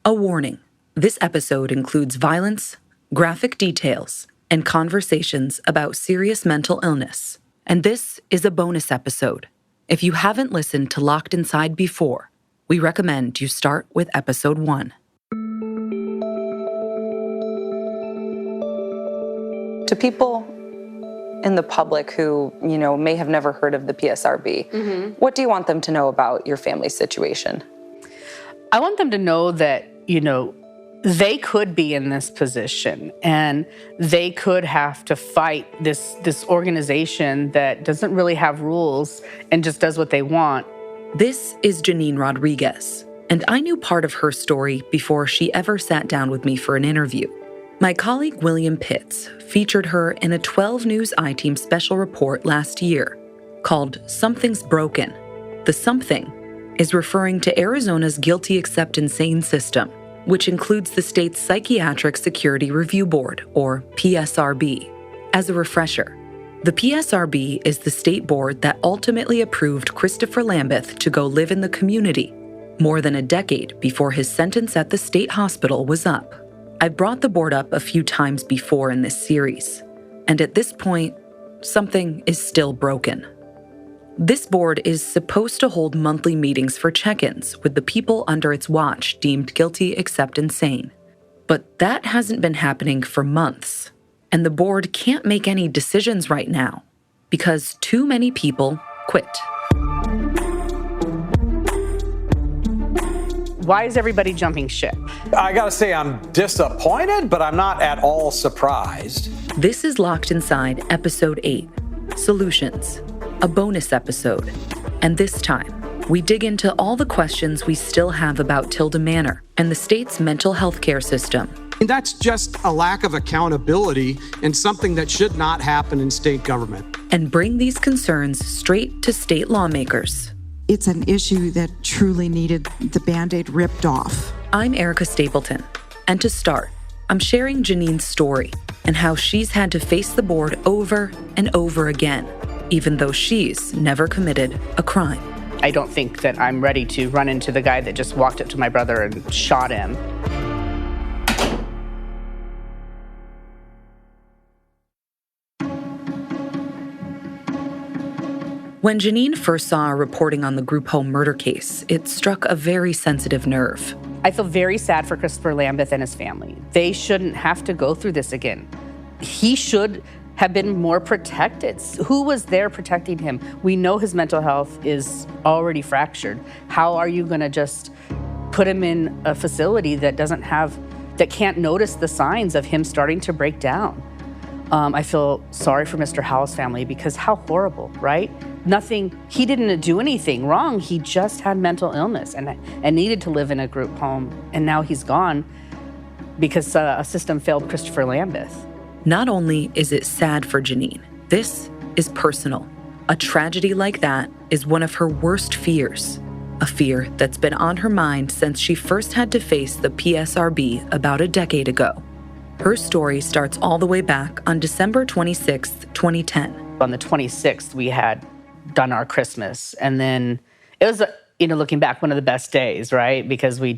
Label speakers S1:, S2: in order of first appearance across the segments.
S1: A warning. This episode includes violence, graphic details, and conversations about serious mental illness. And this is a bonus episode. If you haven't listened to Locked Inside before, we recommend you start with episode 1. To people in the public who, may have never heard of the PSRB, what do you want them to know about your family's situation?
S2: I want them to know that, they could be in this position and they could have to fight this organization that doesn't really have rules and just does what they want.
S1: This is Janine Rodriguez, and I knew part of her story before she ever sat down with me for an interview. My colleague William Pitts featured her in a 12 News I-Team special report last year called Something's Broken. The something is referring to Arizona's Guilty Except Insane system, which includes the state's Psychiatric Security Review Board, or PSRB. As a refresher, the PSRB is the state board that ultimately approved Christopher Lambeth to go live in the community more than a decade before his sentence at the state hospital was up. I've brought the board up a few times before in this series, and at this point, something is still broken. This board is supposed to hold monthly meetings for check-ins with the people under its watch deemed guilty except insane. But that hasn't been happening for months, and the board can't make any decisions right now because too many people quit.
S2: Why is everybody jumping ship?
S3: I gotta say I'm disappointed, but I'm not at all surprised.
S1: This is Locked Inside, Episode 8, Solutions, a bonus episode. And this time, we dig into all the questions we still have about Tilda Manor and the state's mental health care system.
S4: And that's just a lack of accountability and something that should not happen in state government.
S1: And bring these concerns straight to state lawmakers.
S5: It's an issue that truly needed the Band-Aid ripped off.
S1: I'm Erica Stapleton, and to start, I'm sharing Janine's story and how she's had to face the board over and over again, even though she's never committed a crime.
S2: I don't think that I'm ready to run into the guy that just walked up to my brother and shot him.
S1: When Janine first saw our reporting on the group home murder case, it struck a very sensitive nerve.
S2: I feel very sad for Christopher Lambeth and his family. They shouldn't have to go through this again. He should have been more protected. Who was there protecting him? We know his mental health is already fractured. How are you going to just put him in a facility that can't notice the signs of him starting to break down? I feel sorry for Mr. Howells' family because how horrible, right? He didn't do anything wrong. He just had mental illness and needed to live in a group home. And now he's gone because a system failed Christopher Lambeth.
S1: Not only is it sad for Janine, this is personal. A tragedy like that is one of her worst fears, a fear that's been on her mind since she first had to face the PSRB about a decade ago. Her story starts all the way back on December 26, 2010.
S2: On the 26th, we had done our Christmas, and then it was, looking back, one of the best days, right? Because we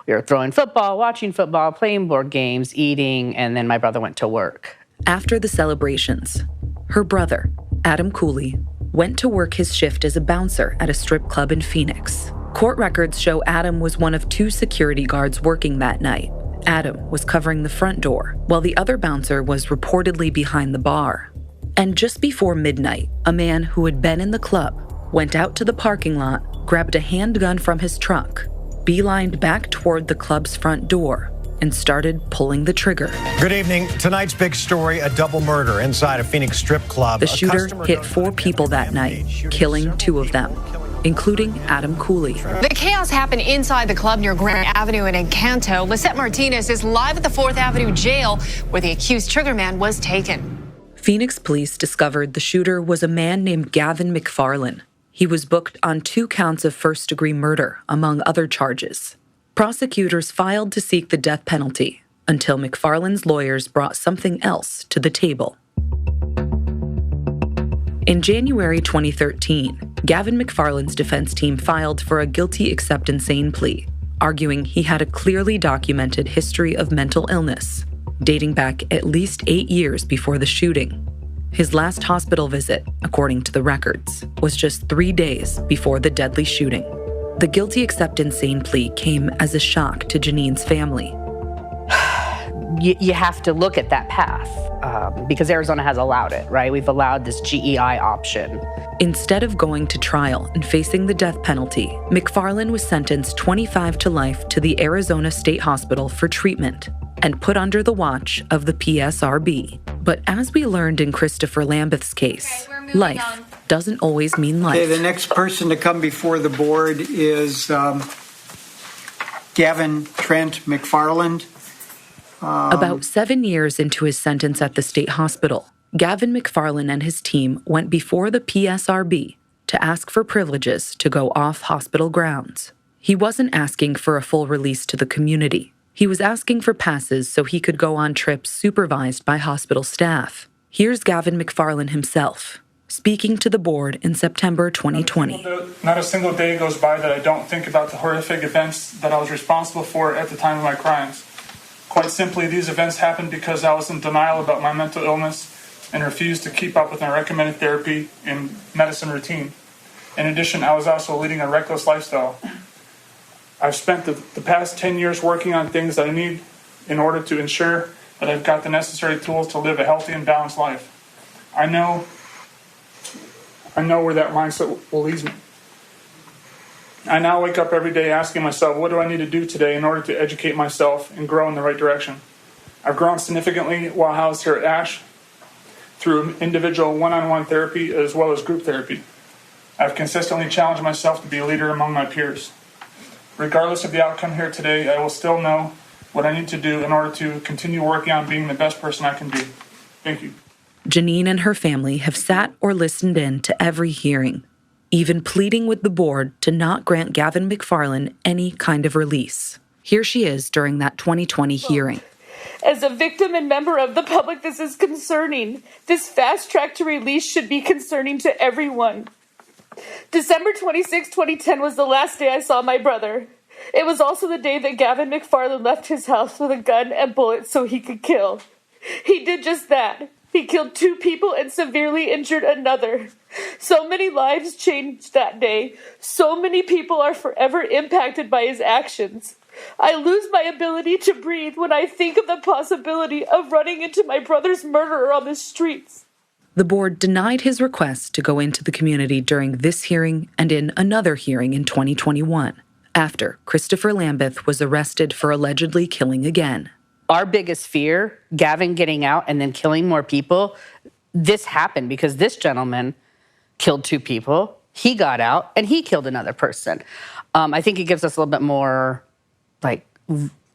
S2: were throwing football, watching football, playing board games, eating, and then my brother went to work.
S1: After the celebrations, her brother, Adam Cooley, went to work his shift as a bouncer at a strip club in Phoenix. Court records show Adam was one of 2 security guards working that night. Adam was covering the front door, while the other bouncer was reportedly behind the bar. And just before midnight, a man who had been in the club went out to the parking lot, grabbed a handgun from his trunk, beelined back toward the club's front door, and started pulling the trigger.
S6: Good evening. Tonight's big story, a double murder inside a Phoenix strip club.
S1: The shooter hit 4 people that night, killing 2 of them, including Adam Cooley.
S7: The chaos happened inside the club near Grant Avenue in Encanto. Lisette Martinez is live at the 4th Avenue jail where the accused triggerman was taken.
S1: Phoenix police discovered the shooter was a man named Gavin McFarland. He was booked on 2 counts of first-degree murder, among other charges. Prosecutors filed to seek the death penalty until McFarland's lawyers brought something else to the table. In January 2013, Gavin McFarland's defense team filed for a guilty except insane plea, arguing he had a clearly documented history of mental illness, dating back at least 8 years before the shooting. His last hospital visit, according to the records, was just 3 days before the deadly shooting. The guilty except insane plea came as a shock to Janine's family.
S2: You have to look at that path because Arizona has allowed it, right? We've allowed this GEI option.
S1: Instead of going to trial and facing the death penalty, McFarland was sentenced 25 to life to the Arizona State Hospital for treatment and put under the watch of the PSRB. But as we learned in Christopher Lambeth's case, life doesn't always mean life.
S8: Okay, the next person to come before the board is Gavin Trent McFarland.
S1: About 7 years into his sentence at the state hospital, Gavin McFarland and his team went before the PSRB to ask for privileges to go off hospital grounds. He wasn't asking for a full release to the community. He was asking for passes so he could go on trips supervised by hospital staff. Here's Gavin McFarland himself, speaking to the board in September 2020.
S9: Not a single day goes by that I don't think about the horrific events that I was responsible for at the time of my crimes. Quite simply, these events happened because I was in denial about my mental illness and refused to keep up with my recommended therapy and medicine routine. In addition, I was also leading a reckless lifestyle. I've spent the past 10 years working on things that I need in order to ensure that I've got the necessary tools to live a healthy and balanced life. I know where that mindset will lead me. I now wake up every day asking myself, what do I need to do today in order to educate myself and grow in the right direction? I've grown significantly while housed here at ASH through individual one-on-one therapy as well as group therapy. I've consistently challenged myself to be a leader among my peers. Regardless of the outcome here today, I will still know what I need to do in order to continue working on being the best person I can be. Thank you.
S1: Janine and her family have sat or listened in to every hearing, even pleading with the board to not grant Gavin McFarland any kind of release. Here she is during that 2020 hearing.
S10: As a victim and member of the public, this is concerning. This fast track to release should be concerning to everyone. December 26, 2010 was the last day I saw my brother. It was also the day that Gavin McFarland left his house with a gun and bullets so he could kill. He did just that. He killed 2 people and severely injured another. So many lives changed that day. So many people are forever impacted by his actions. I lose my ability to breathe when I think of the possibility of running into my brother's murderer on the streets.
S1: The board denied his request to go into the community during this hearing and in another hearing in 2021, after Christopher Lambeth was arrested for allegedly killing again.
S2: Our biggest fear, Gavin getting out and then killing more people, this happened because this gentleman killed 2 people. He got out and he killed another person. I think it gives us a little bit more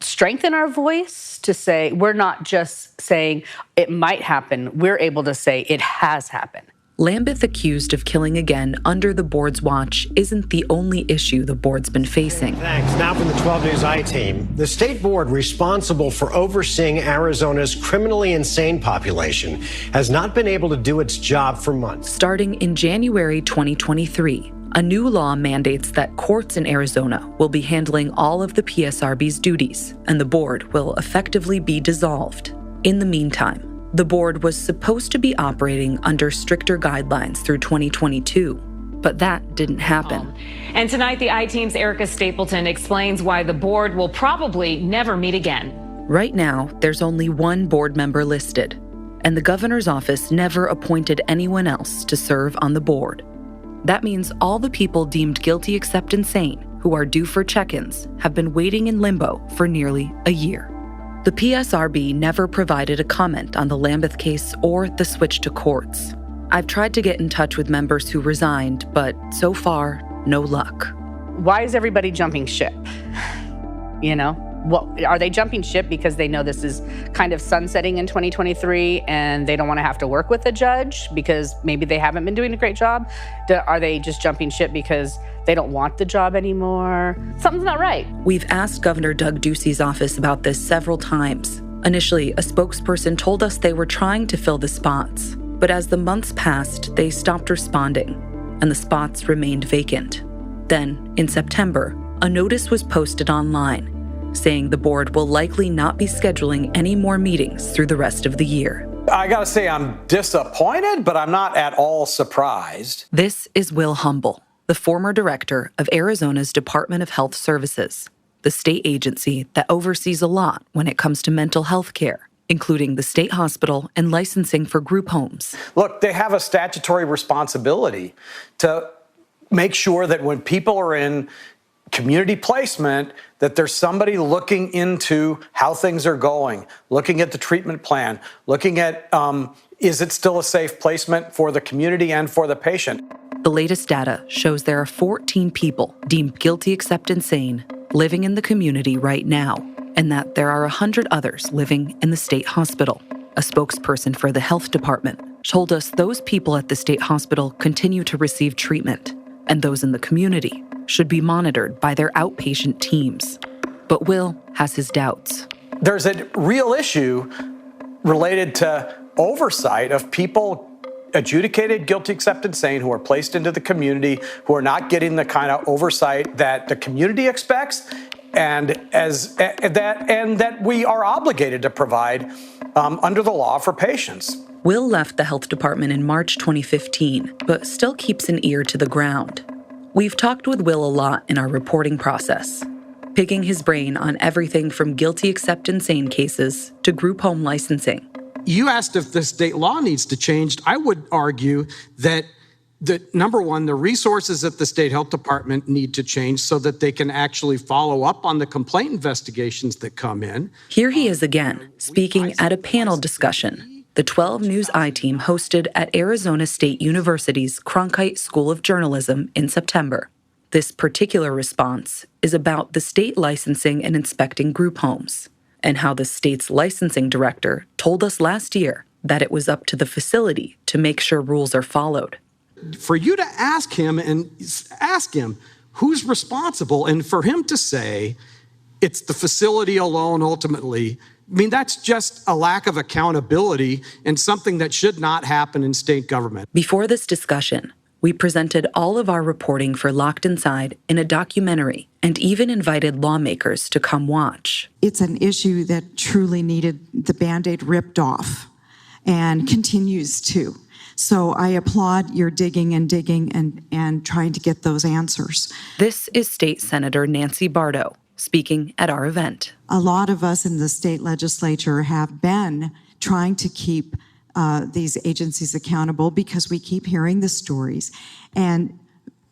S2: strength in our voice to say we're not just saying it might happen. We're able to say it has happened.
S1: Lambeth accused of killing again under the board's watch isn't the only issue the board's been facing.
S6: Thanks. Now from the 12 News I-Team. The state board responsible for overseeing Arizona's criminally insane population has not been able to do its job for months.
S1: Starting in January 2023, a new law mandates that courts in Arizona will be handling all of the PSRB's duties, and the board will effectively be dissolved. In the meantime, the board was supposed to be operating under stricter guidelines through 2022, but that didn't happen.
S11: And tonight, the I-Team's Erica Stapleton explains why the board will probably never meet again.
S1: Right now, there's only one board member listed, and the governor's office never appointed anyone else to serve on the board. That means all the people deemed guilty except insane, who are due for check-ins, have been waiting in limbo for nearly a year. The PSRB never provided a comment on the Lambeth case or the switch to courts. I've tried to get in touch with members who resigned, but so far, no luck.
S2: Why is everybody jumping ship? What, are they jumping ship because they know this is kind of sunsetting in 2023 and they don't want to have to work with a judge because maybe they haven't been doing a great job? Are they just jumping ship because they don't want the job anymore? Something's not right.
S1: We've asked Governor Doug Ducey's office about this several times. Initially, a spokesperson told us they were trying to fill the spots. But as the months passed, they stopped responding, and the spots remained vacant. Then, in September, a notice was posted online saying the board will likely not be scheduling any more meetings through the rest of the year.
S3: I gotta say, I'm disappointed, but I'm not at all surprised.
S1: This is Will Humble, the former director of Arizona's Department of Health Services, the state agency that oversees a lot when it comes to mental health care, including the state hospital and licensing for group homes.
S3: Look, they have a statutory responsibility to make sure that when people are in community placement, that there's somebody looking into how things are going, looking at the treatment plan, looking at is it still a safe placement for the community and for the patient.
S1: The latest data shows there are 14 people deemed guilty except insane living in the community right now, and that there are 100 others living in the state hospital. A spokesperson for the health department told us those people at the state hospital continue to receive treatment, and those in the community should be monitored by their outpatient teams. But Will has his doubts.
S3: There's a real issue related to oversight of people adjudicated guilty except insane who are placed into the community, who are not getting the kind of oversight that the community expects and that we are obligated to provide under the law for patients.
S1: Will left the health department in March 2015, but still keeps an ear to the ground. We've talked with Will a lot in our reporting process, picking his brain on everything from guilty except insane cases to group home licensing.
S4: You asked if the state law needs to change. I would argue that number one, the resources at the state health department need to change so that they can actually follow up on the complaint investigations that come in.
S1: Here he is again, speaking at a panel discussion the 12 News I-Team hosted at Arizona State University's Cronkite School of Journalism in September. This particular response is about the state licensing and inspecting group homes, and how the state's licensing director told us last year that it was up to the facility to make sure rules are followed.
S4: For you to ask him who's responsible, and for him to say it's the facility alone ultimately, I mean, that's just a lack of accountability and something that should not happen in state government.
S1: Before this discussion, we presented all of our reporting for Locked Inside in a documentary and even invited lawmakers to come watch.
S5: It's an issue that truly needed the Band-Aid ripped off and continues to. So I applaud your digging and trying to get those answers.
S1: This is State Senator Nancy Bardo speaking at our event.
S5: A lot of us in the state legislature have been trying to keep these agencies accountable because we keep hearing the stories, and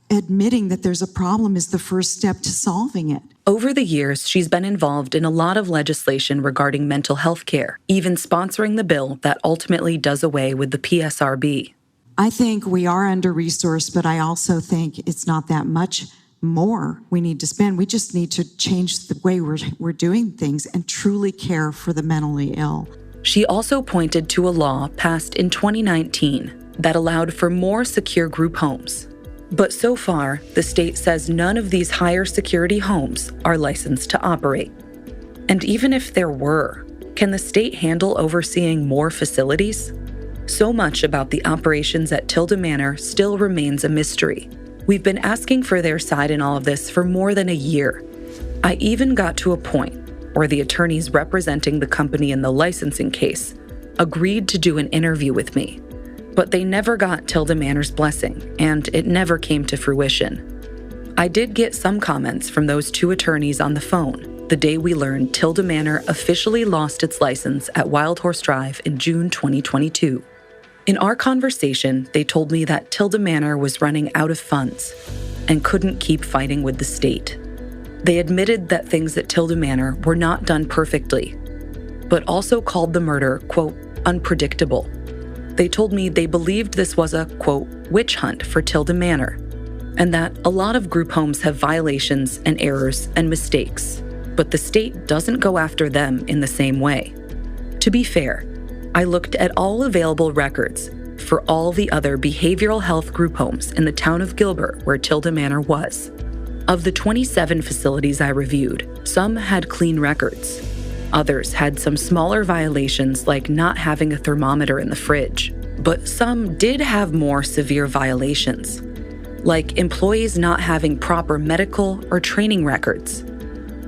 S5: admitting that there's a problem is the first step to solving it.
S1: Over the years, she's been involved in a lot of legislation regarding mental health care, even sponsoring the bill that ultimately does away with the PSRB.
S5: I think we are under-resourced, but I also think it's not that much more we need to spend. We just need to change the way we're doing things and truly care for the mentally ill.
S1: She also pointed to a law passed in 2019 that allowed for more secure group homes. But so far, the state says none of these higher security homes are licensed to operate. And even if there were, can the state handle overseeing more facilities? So much about the operations at Tilda Manor still remains a mystery. We've been asking for their side in all of this for more than a year. I even got to a point where the attorneys representing the company in the licensing case agreed to do an interview with me. But they never got Tilda Manor's blessing, and it never came to fruition. I did get some comments from those two attorneys on the phone the day we learned Tilda Manor officially lost its license at Wildhorse Drive in June 2022. In our conversation, they told me that Tilda Manor was running out of funds and couldn't keep fighting with the state. They admitted that things at Tilda Manor were not done perfectly, but also called the murder, quote, unpredictable. They told me they believed this was a, quote, witch hunt for Tilda Manor, and that a lot of group homes have violations and errors and mistakes, but the state doesn't go after them in the same way. To be fair, I looked at all available records for all the other behavioral health group homes in the town of Gilbert where Tilda Manor was. Of the 27 facilities I reviewed, some had clean records. Others had some smaller violations like not having a thermometer in the fridge, but some did have more severe violations. like employees not having proper medical or training records,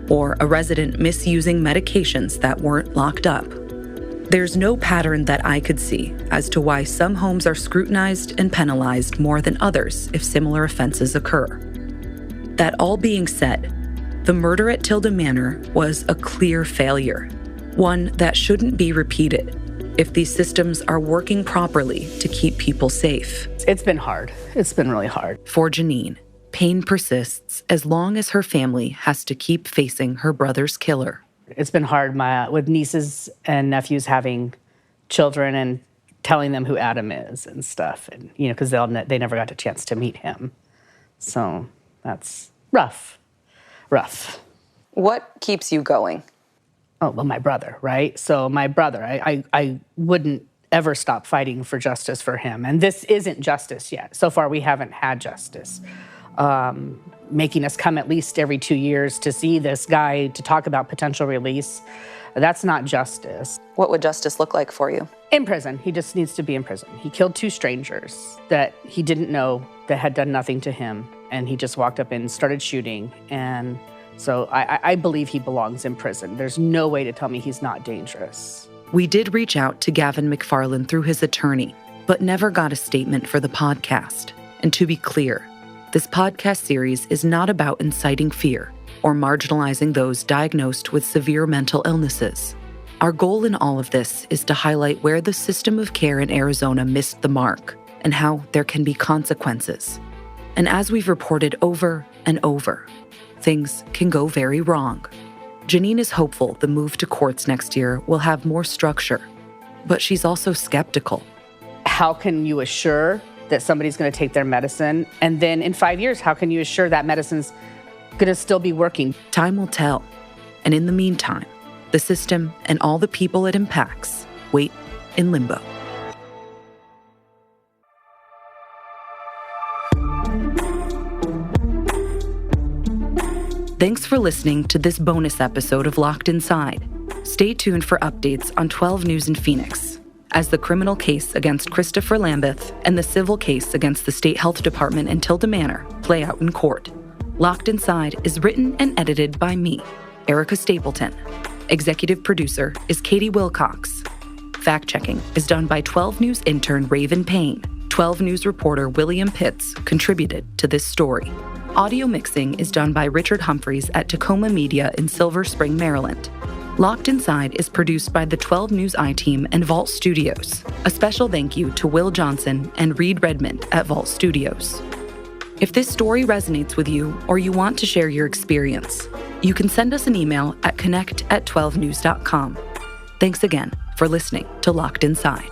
S1: or a resident misusing medications that weren't locked up. There's no pattern that I could see as to why some homes are scrutinized and penalized more than others if similar offenses occur. That all being said, the murder at Tilda Manor was a clear failure, one that shouldn't be repeated if these systems are working properly to keep people safe.
S2: It's been hard. It's been really hard.
S1: For Janine, pain persists as long as her family has to keep facing her brother's killer.
S2: It's been hard with nieces and nephews having children and telling them who Adam is and stuff, and because they never got a chance to meet him. So that's rough.
S12: What keeps you going?
S2: Oh, well, my brother, right? So my brother, I wouldn't ever stop fighting for justice for him. And this isn't justice yet. So far, we haven't had justice. Making us come at least every 2 years to see this guy to talk about potential release, that's not justice.
S12: What would justice look like for you?
S2: In prison. He just needs to be in prison. He killed 2 strangers that he didn't know that had done nothing to him. And he just walked up and started shooting. And so I believe he belongs in prison. There's no way to tell me he's not dangerous.
S1: We did reach out to Gavin McFarland through his attorney, but never got a statement for the podcast. And to be clear, this podcast series is not about inciting fear or marginalizing those diagnosed with severe mental illnesses. Our goal in all of this is to highlight where the system of care in Arizona missed the mark and how there can be consequences. And as we've reported over and over, things can go very wrong. Janine is hopeful the move to courts next year will have more structure, but she's also skeptical.
S2: How can you assure that somebody's going to take their medicine? And then in 5 years, how can you assure that medicine's going to still be working?
S1: Time will tell. And in the meantime, the system and all the people it impacts wait in limbo. Thanks for listening to this bonus episode of Locked Inside. Stay tuned for updates on 12 News in Phoenix, as the criminal case against Christopher Lambeth and the civil case against the State Health Department and Tilda Manor play out in court. Locked Inside is written and edited by me, Erica Stapleton. Executive producer is Katie Wilcox. Fact-checking is done by 12 News intern Raven Payne. 12 News reporter William Pitts contributed to this story. Audio mixing is done by Richard Humphreys at Tacoma Media in Silver Spring, Maryland. Locked Inside is produced by the 12 News I-Team and Vault Studios. A special thank you to Will Johnson and Reed Redmond at Vault Studios. If this story resonates with you or you want to share your experience, you can send us an email at connect@12news.com. Thanks again for listening to Locked Inside.